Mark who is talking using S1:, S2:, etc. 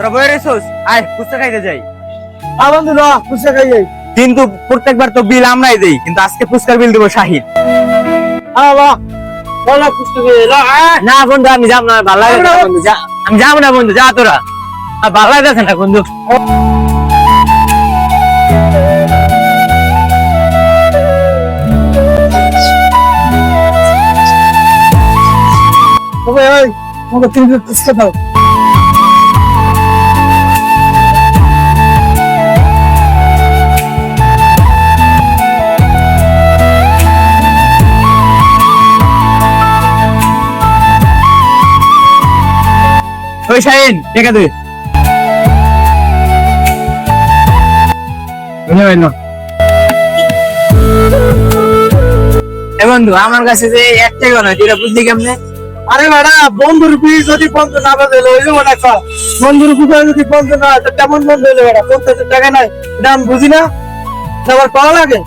S1: তোরা বই রেছোস, আয় ফুচকা খাইতে যাই।
S2: বন্ধু ল ফুচকা খাই যাই।
S1: কিন্তু প্রত্যেকবার তো বিল আমরাই দেই, কিন্তু আজকে ফুচকার বিল দেবো শাহিন।
S2: ফুচকা খাই ল।
S1: না বন্ধু আমি যাবো না, ভালো লাগে না বন্ধু, যা আমি যাবো না বন্ধু, যা তোরা, ভালো লাগতেছে না বন্ধু।
S2: ওই আমাকে 3 প্লেট ফুচকা দাও।
S1: ওই শাহিন ঠিক আছে বন্ধু, আমার কাছে যে 1 টাকা নয়, তুই বুঝলি কেমনে?
S2: আরে বেটা বন্ধুর পিস যদি 50 না বাজে লইলো না কা বন্ধুর পিস যদি 50 না তো কেমন বন্ধু হইলো বেটা 50 টাকা নাই এটা আমি বুঝি না আবার কল লাগে।